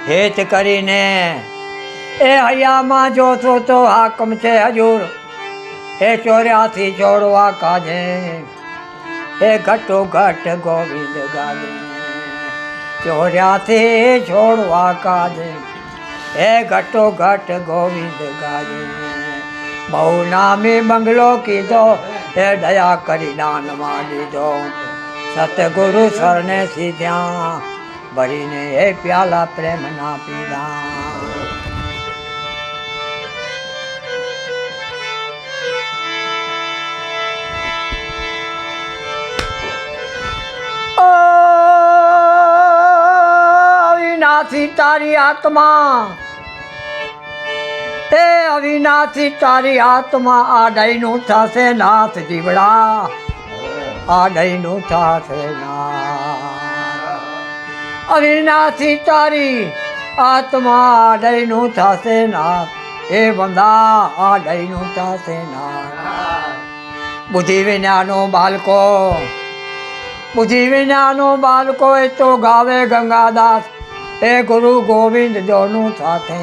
હેત કરીને એ હૈયામાં જોશો તો હાકમ છે હજુર એ ચોર્યાથી છોડવા કાજે એ ઘટો ઘટ ગોવિંદ ગાજે ચોર્યાથી છોડવા કાજે એ ઘટો ઘટ ગોવિંદ ગાજે બહુ નામી બંગલો કીધો એ દયા કરી દાનમાં લીધો સતગુરુ સરને સીધ્યા ભરીને એ પ્યાલા પ્રેમ ના પીધા અવિનાશી તારી આત્મા એ અવિનાશી તારી આત્મા આ દઈનું થશે નાથ જીવડા આ દઈનું થશે નાથ અવિનાશી તારી આત્મા આ દઈનું થશે નાથ એ બંદા આ દઈનું થશે નાથ બુદ્ધિ વિનાનો બાળકો બુદ્ધિ વિનાનો બાળકો એ તો ગાવે ગંગાદાસ એ ગુરુ ગોવિંદ જોનું સાથે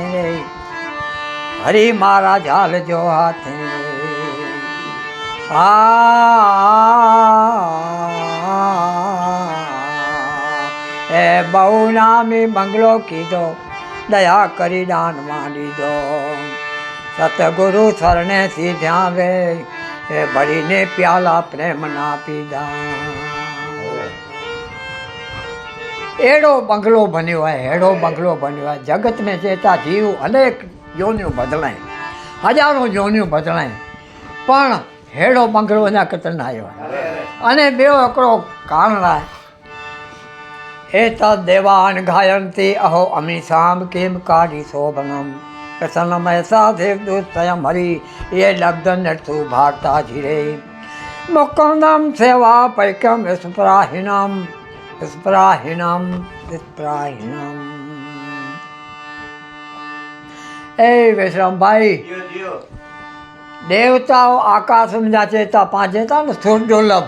હરી મારા ઝાલ જો હાથે એ બહુ નામી બંગલો કીધો દયા કરી દાનમાં લીધો સતગુરુ શરણે સીધ્યા વે એ ભરીને પ્યાલા પ્રેમ ના પીધા એડો બંગલો બન્યો હોય હેડો બંગલો બન્યો હોય જગત में चेता जीव अनेक योनियों बदलाए हजारों योनियों बदलाए पण हेड़ो बंगलो अञा कितने आयो अने बेओ एकड़ो कारण आहे एतद् देवान गायन्ति अहो अमीसाम किम कारि शोभनम प्रसन्नम ऐसा देवदूत स्वयं हरि ये लब्धन नृतु भारता झिरे मुकुंदम सेवा पैकम स्पराहीनम स्पराहीनम स्पराहीनम ए विश्राम भाई देवताओं आकाश में चेता पाँचे था न स्थूल दुर्लभ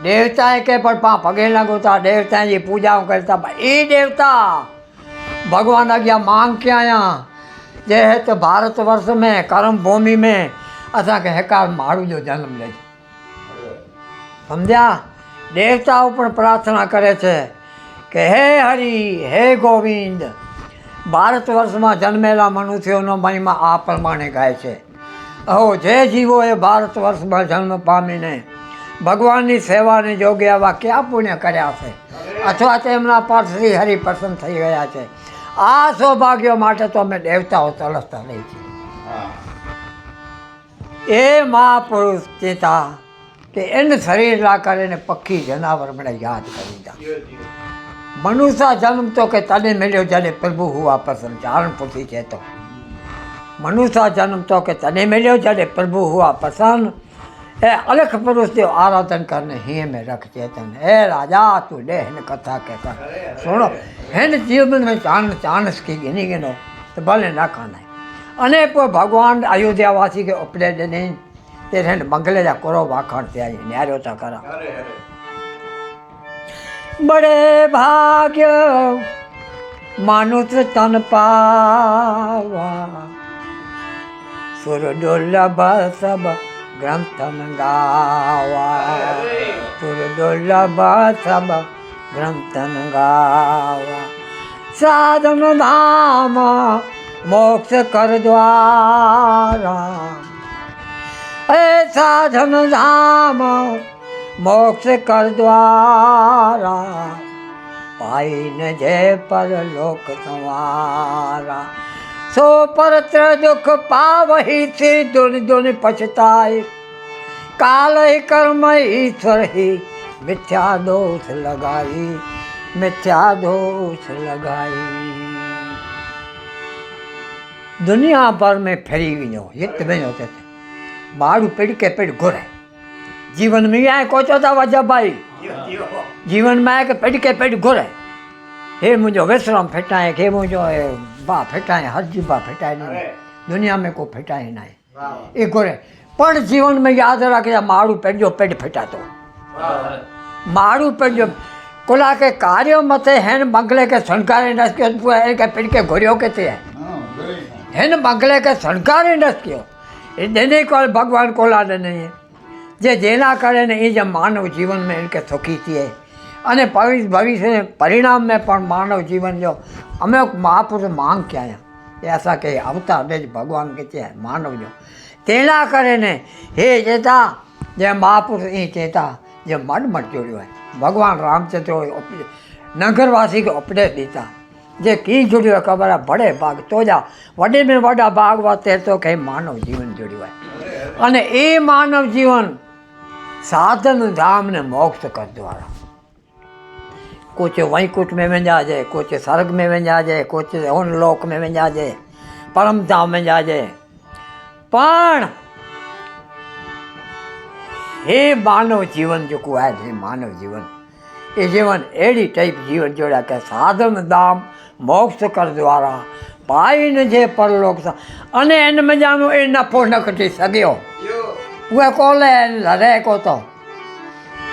देवता के पर पा पगे लगोता देवता जी पूजा करता ई देवता भगवान अॻियां मांग के आया जे तो भारत वर्ष में कर्म भूमि में असा के हेकार मारू जो जन्म ले समझा देवताओं पर प्रार्थना करे छे कि हे हरि हे गोविंद भारत वर्ष में जन्मेला मनुष्यों महिमा आ प्रमाणे गाय है अहो जे जीवो ए भारत वर्ष में जन्म पामीने भगवान की सेवा ने जोगे आवा क्या पुण्य कर्या छे अथवा तेमना पर श्री हरि प्रसन्न थई गया है आ सौभाग्य माटे तो अमे देवताओं तलसता रही छे ए महापुरुष चेता कि इन शरीर ला करे पक्षी जनावर मैंने याद करी जा मनुष्य जन्म तो के तने मिलो जने प्रभु हुआ प्रसन्न चारण पुथी है तो मनुष्य जन्म तो के तने मिलो जने प्रभु हुआ प्रसन्न ए अलख पुरुष देव आराधन करने ही में रख चेतन ए राजा तू देहन कथा के कर सुनो हेन जीवन में चाणस की गिनी गिनो तो भले ना खाना अने पर भगवान अयोध्यावासी के उपदे देने तेरे मंगले जा करो वाखण ते आई न्यारो ता करा बड़े भाग्य मानुष तन पावा सुर दुर्लभ सब ग्रंथन गावा सुर दुर्लभ सब ग्रंथन गावा साधन धाम मोक्ष कर द्वारा ए साधन धाम मोक्ष कर द्वारा पाई न जय पर लोक संवारा सो परत्र दुख पावही से दुन दुन पछताए काल ही कर्म ईश्वर ही मिथ्या दोष लगाई मिथ्या दोष लगाई दुनिया भर में फेरी विनो हित में होते थे मारू पेड़ के पेड़ घुरे जीवन में आए कोचो था वजह भाई जीवन में आए के पेड़ के पेड़ घुरे हे मुझो विश्राम फेटाए हे मुझो बा फेटाए हर जी बा फेटाए नहीं दुनिया में को फेटाए नहीं ये घुरे पण जीवन में याद रखे मारू पेड़ जो पेड़ फेटा तो मारू पेड़ जो कोला के कार्यो मथे हेन बंगले के संकारे नस क्यों के फिर के घोरियो के थे हेन बंगले के संकारे नस क्यों ये देने को भगवान कोला देने जे जेना करे ने ये मानव जीवन में इनके सुखी थिए अने भविष्य परिणाम में पण मानव जीवन जो अमे महापुरुष मांग क्या ये ऐसा के अवतार दे भगवान के मानव जो तेना करे ने हे चेता जे महापुरुष ये चेता जे मठ जोड़ो है भगवान रामचंद्र नगरवासी को उपदेश दीता जे की जुड़ियो है खबर है बड़े भाग तो जा वडे में वडा भाग वाते तो कहीं मानव जीवन जुड़ियो है अने ए मानव जीवन साधन धाम ने मोक्ष कर द्वारा कुछ वैकुंठ में वञा जाए कुछ स्वर्ग में वञा जाए कुछ उन लोक में वञा जाए परम धाम में जा जाए पण हे मानव जीवन जो को है हे मानव जीवन ये जीवन एड़ी टाइप जीवन जोड़ा के साधन धाम मोक्ष कर द्वारा पाई न जे परलोक सा अने इन में जानो ए नफो न कटी सकियो वे कोले लरे को तो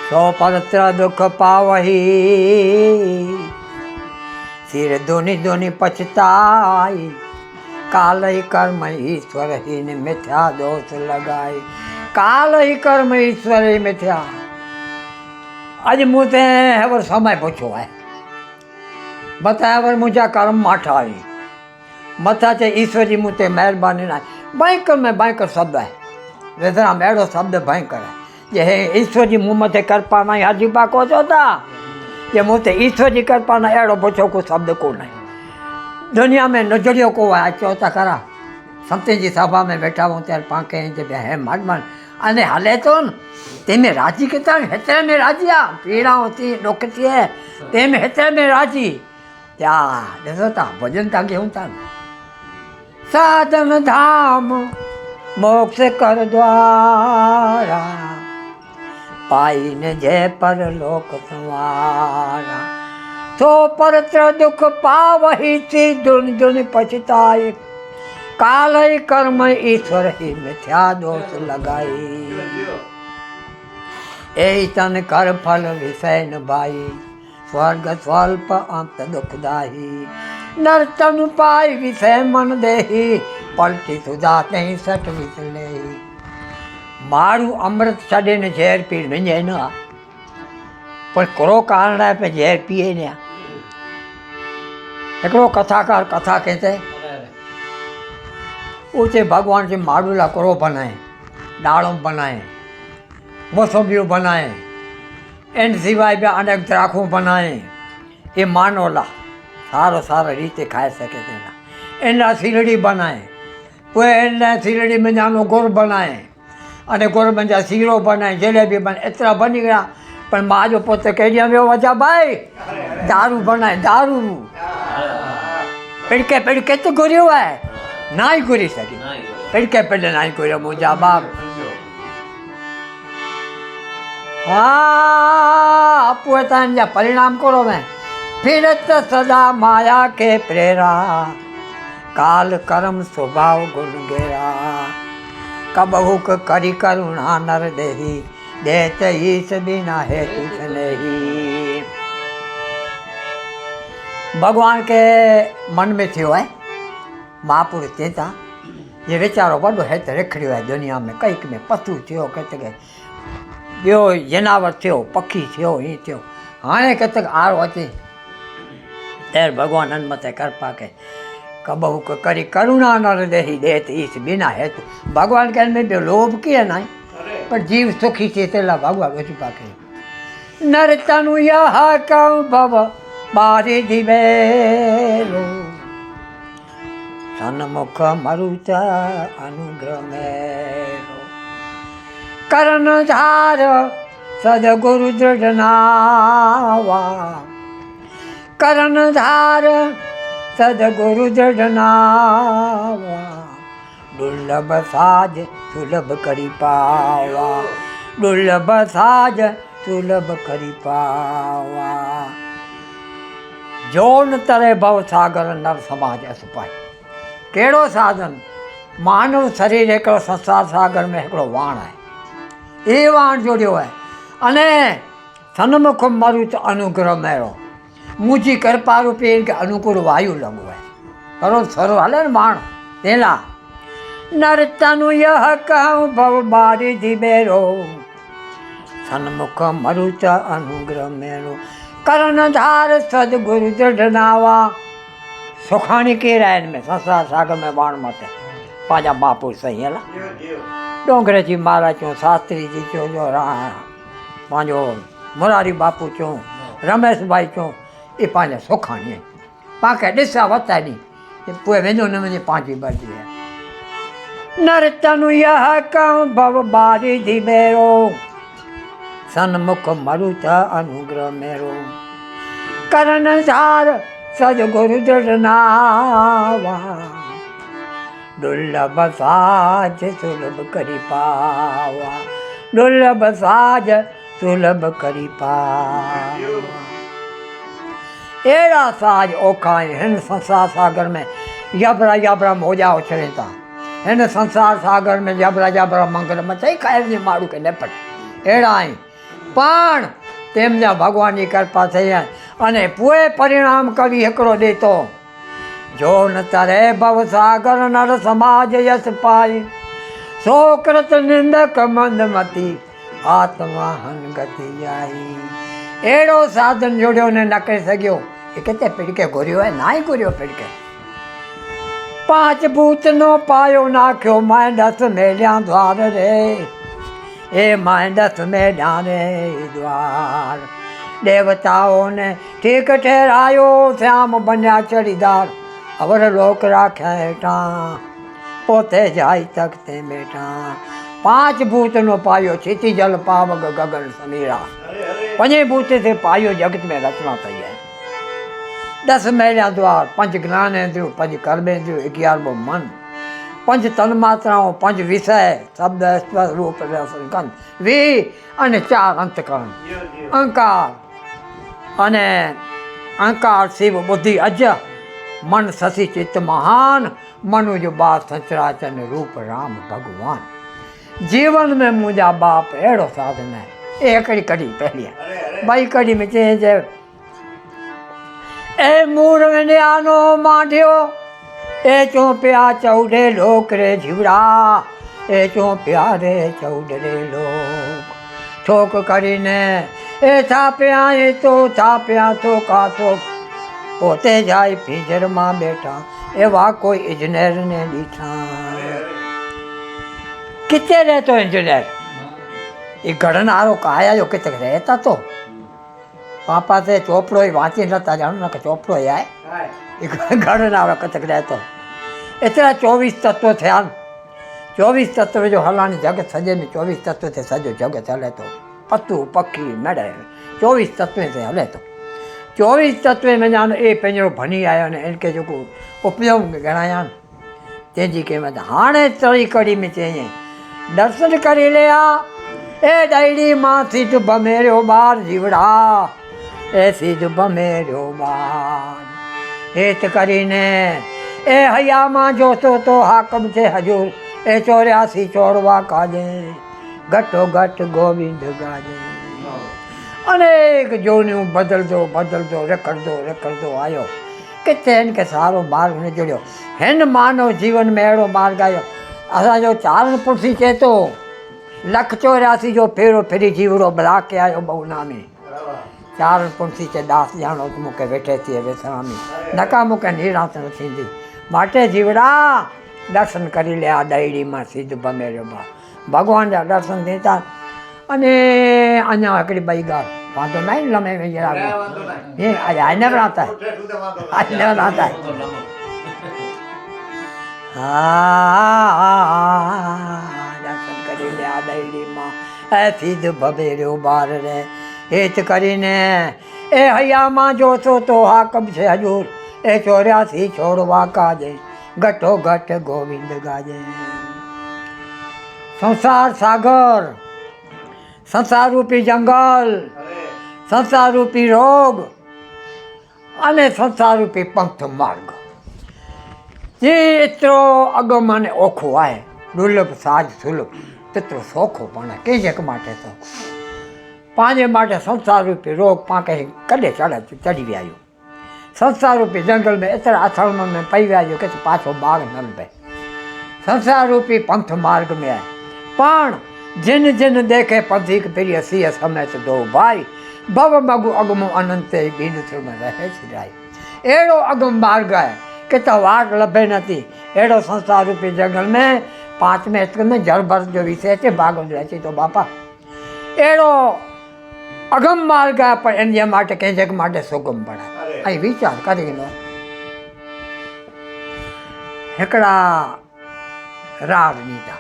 सो परत्र दुख पावही सिर दोनी दोनी पछताई काल ही कर्म ईश्वर ही ने मिथ्या दोष लगाई काल ही कर्म ईश्वर ही मिथ्या आज मुझे हवर समय पूछो है बताया हवर मुझा कर्म माठा आई मथा चे ईश्वर जी मुझे मेहरबानी ना भयंकर में भयंकर शब्द है वेदना मेड़ो शब्द भयंकर है जे हे ईश्वर जी मुँह मथे कृपा नहीं हजी पाको चौथा जे मुझे ईश्वर जी कृपा ना अड़ो पूछो को शब्द को नहीं दुनिया में नजरियो को है चौथा करा समते जी सभा में बैठा हूँ त्यार पाके हे माडमान अने हले तो तेमें राजी कितना हेतरे में राजिया पीड़ा होती डोकती है तेमें हेतरे में राजी या देखो ता भजन ता गेहूँ ता साधन धाम मोक्ष कर द्वारा पाई न जय पर लोक संवारा तो परत्र दुख पावही थी दुन दुन पछताई काल ही कर्म ईश्वर ही मिथ्या दोष लगाई ए तन कर फल विषय न भाई स्वर्ग स्वल्प अंत दुखदाही नर तन पाई विषय मन देही पलटी सुधा नहीं सट विसले मारू अमृत छे ने झेर पी वञे न पर करो कारण है पे झेर पिए न हिकिड़ो कथाकार कथा कहते उसे भगवान जी माड़ूला करो बनाए डाड़ो बनाए मौसमियों बनाए इन सिवाय भी अनेक द्राखों बनाए ये मानोला सारो सारा रीते खाए सके तेना इन सीलड़ी बनाए पोइ इन सीलड़ी में जानो गुड़ बनाए अने गुड़ में जा सीरो बनाए जलेबी बनाए एतरा बनी गया पर माँ जो पुत कहिड़िया वियो वजा भाई दारू बनाए दारू पिड़के तो घुरियो है ना ही घुरी सके पिड़के पिड़ ना ही घुरियो मुंहिंजा बाप हाँ पोइ तव्हांजा परिणाम करो में फिरत सदा माया के प्रेरा काल कर्म स्वभाव गुण गेरा कबहुक करी करुणा नर देही देत ईस बिना है कुछ नहीं भगवान के मन में थियो है महापुरुष चेता ये वीचारो वॾो हेत रखड़ियो है दुनिया में कंहिंक में पशु थियो कंहिंक ॿियो जनावर थियो पखी थियो हीअं थियो हाणे कंहिंक आरो अचे तेर भगवान अन मथे कृपा के कबहुक करी करुणा नर देही देत ईस बिना हेतु भगवान के में ॿियो लोभ कीअं न आहे पर जीव सुखी थिए ते लाइ भगवान कृपा के नर तनु यह कं भव बारी दिवेलो सन्मुख मरुत अनुग्रह मेरो करण धार सदगुरु दृढ़ नावा करण धार सदगुरु दृढ़ नावा दुर्लभ साज सुलभ करी पावा दुर्लभ साज सुलभ करी पावा जोन तरे भव सागर नर समाज असुपाई कहिड़ो साधन मानव शरीर हिकिड़ो संसार सागर में हिकिड़ो वाण आहे ये वाण जोड़ियो है अने સન્મુખ મરુત અનુગ્રહ મેળો મુજી કૃપા રૂપી કે અનુકૂળ વાયુ લંગવે કરો સરો હાલે ને માણ તેલા નરતનુ યહ કહું ભવ બારી ધીબેરો સન્મુખ મરુત અનુગ્રહ મેળો कर्णधार सदगुरु दृढ़नावा सुखानी के रायन में संसार सागर में बाण मत पाजा बापू सही है डोंगरे जी महाराज चो शास्त्री जी चो जो रहा पांजो मुरारी बापू चो रमेश भाई चो ये पांजा सुखानी है पाके दिशा वता नहीं ये पूरे वेंदो न मुझे पांची बजी है नरतनु यह कहूं भव बारी धीबेरो सन्मुख मरुत अनुग्रह मेरो कर्णधार सदगुरु दृढ़नावा दुर्लभ साज सुलभ करी पावा दुर्लभ साज सुलभ करी पावा एड़ा साज ओखाए हिन संसार सागर में यबरा यबरा मोजा उछलेता हिन संसार सागर में यबरा यबरा मंगल मचाई खायर ने मारू के नेपट एड़ा आई पण तेमने भगवाननी कृपा थई अने पूरे परिणाम कवि एकड़ो देतो जो न तरे भव सागर नर समाज यश पाई सो कृत निंदक मंदमती आत्मा हन गति आई एड़ो साधन जोड़ियो ने न कर सकियो ये किते पिड़के घुरियो है ना ही घुरियो पिड़के पांच भूत नो पायो नाख्यो मैं दस मेलिया द्वार रे ए मांडस में डाने द्वार देवताओं ने ठीक ठहरायो श्याम बन्या चढ़ीदार अवर लोक राख्या हेठा पोते जाई तकते बेटा पांच भूत नो पायो क्षिति जल पावक गगन समीरा पंजे भूत से पायो जगत में रचना थई है 10 मेलिया द्वार 5 ज्ञानेन्द्रियों 5 कर्मेन्द्रियों 11 मन 5 तन मात्राओं 5 विषय शब्द स्पर्श रूप रस गंध वी अने 4 अंतकरण अहंकार अने अहंकार शिव बुद्धि अज मन शशि चित्त महान मनुज बात सचराचर रूप राम भगवान जीवन में मुझा बाप एड़ो साधन है एकड़ी कड़ी पहली भाई कड़ी में चेंज ए मूर में आनो मांडियो ए चौंपिया चौड़े लोक रे झिवड़ा ए चौंपिया रे चौड़े लोक ठोक करीने ए थाप्या ए तो थाप्या तो का तो पोते जाए पिंजर में बैठा एवा कोई इंजीनियर ने दीठा कितने रहते इंजीनियर ये घड़नारो कहाया जो कितने रहता तो पापा से चोपड़ो ही वाँची नता जानो ना चोपड़ो ही आए घड़नारो कितने रहते इतना 24 तत्व थे 24 तत्व जो हलानी जगत सजे में 24 तत्व थे सजो जगत हले तो पत्तू पखी मेड़े 24 तत्व से हले तो 24 तत्व में जान ए पंजो भनी आयो ने इनके जो उपयोग गणाया तेजी के मत हाणे तड़ी कड़ी में चाहिए दर्शन करी लिया ए डायरी मां सीध बमेरो बार जीवड़ा ए सीध बमेरो बार हेत करीने ए हया मां जो तो हाकम से हजूर ए 84 चोड़वा काजे घटो घट गोविंद गाजे अनेक जोनियों बदल दो रखड़ दो आयो किथे इनके सारो मार्ग ने जोड़ियो हिन मानव जीवन में अड़ो मार्ग आयो असा जो चारण पुरसी चे तो 184 जो फेरो फिरी जीवड़ो बला के आयो बहुना में चारण पुरसी चे दास जानो तो मुके वेठे थी वेसणा में नका मुके निराश न थींदी माटे जीवड़ा दर्शन करी लिया डायरी में सिद्ध बमेरो बा भगवान जा दर्शन देता अने अञा हिकिड़ी ॿई ॻाल्हि वांदो न आहे लम्हे में ये आज नेवर आता है आज नेवर आता है दर्शन करी लिया डायरी में ऐ सिद्ध बमेरो बार रे हेत करीने ए हया मां जो तो हाकम से हजूर ए 84 छोड़वा काजे घटो घट गोविंद गाजे संसार सागर संसार रूपी जंगल संसार रूपी रोग अने संसार रूपी पंथ मार्ग जे एतिरो अगम अने ओखो आहे दुर्लभ साज सुलभ तेतिरो सौखो पण कंहिं जग माटे सौखो પાંજે માટે સંસાर रूपी रोग पाके कॾहिं चढ़ी विया आहियूं संसार रूपी जंगल में एतिरा अथड़मनि में पई विया आहियूं कि पाछो बाग न लभे संसार रूपी पंथ मार्ग में आहे पण जिन जिन देखे पंथीक प्रिय सिय समेत दो भाई भव मगु अगमो अनंत बीन में रहे छिराई अहिड़ो अगम मार्ग आहे कि त वाट लभे नथी अहिड़ो संसार रूपी जंगल में 5 में में जड़ भर जो विषय अचे भाग अचे तो बापा अहिड़ो अगम मार्ग आहे पर इन जे माटे कंहिं जग माटे सुगम बणाए ऐं वीचार करे लो हिकिड़ा राग ॾींदा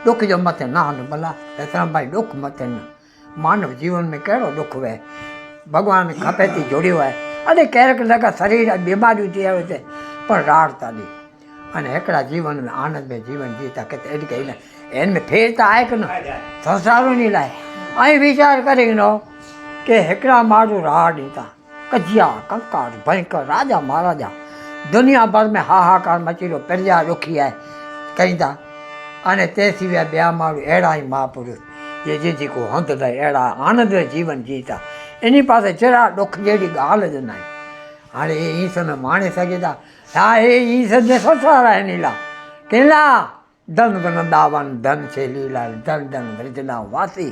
दुख जो मथे न हल भला रतन भाई दुख मथे न मानव जीवन में कहिड़ो दुख वे भॻवान खपे थी जोड़ियो आहे अने क्यारेक लॻा शरीर बीमारियूं थी आहियो हिते पर राड़ था ॾे अने हिकिड़ा जीवन में आनंद में जीवन जीता किथे अहिड़ी कई न हिन में फेर त आहे की न संसारुनि लाइ ऐं वीचार करे ॾिनो कि हिकिड़ा माण्हू राड़ ॾींदा कजिया कंकार भयंकर राजा महाराजा दुनिया भर में हाहाकार मची वियो प्रजा ॾुखी आहे कईंदा अने तेसी विया ॿिया माण्हू अहिड़ा ई महापुरुष जे जंहिंजी को हंधि न अहिड़ा आनंद जीवन जीता इन पासे जरा ॾुख जहिड़ी ॻाल्हि ज न आहे हाणे ई समय माणे सघे था हा हे ई सॼे संसार आहे नीला केला धन वृंदावन धन छे लीला धन धन वृजना वासी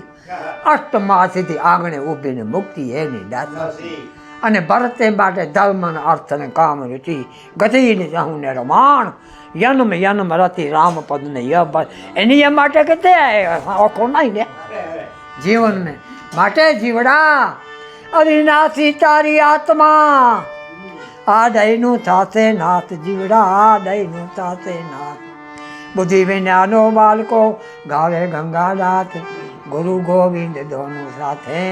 अष्टमासी थी आंगणे ઊભીને મુક્તિ એની દાસી અને ભરતે માટે ધર્મ ને અર્થ ને કામ રુચિ ગતિને ચાહું ને રમાણ યનમ યનમ રતિ રામ પદ ને ય બસ એની એ માટે કેતે ઓખો નહીં ને જીવન में માટે જીવડા અવિનાશી તારી આત્મા આ દયનું થાશે નાથ જીવડા આ દયનું થાશે નાથ बुद्धि विज्ञानो बालको गावे गंगादास गुरु गोविंद दोनों साथे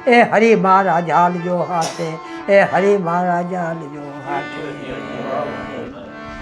ए हरि महाराज हाल जो हाथे ए हरि महाराज हाल जो हाथे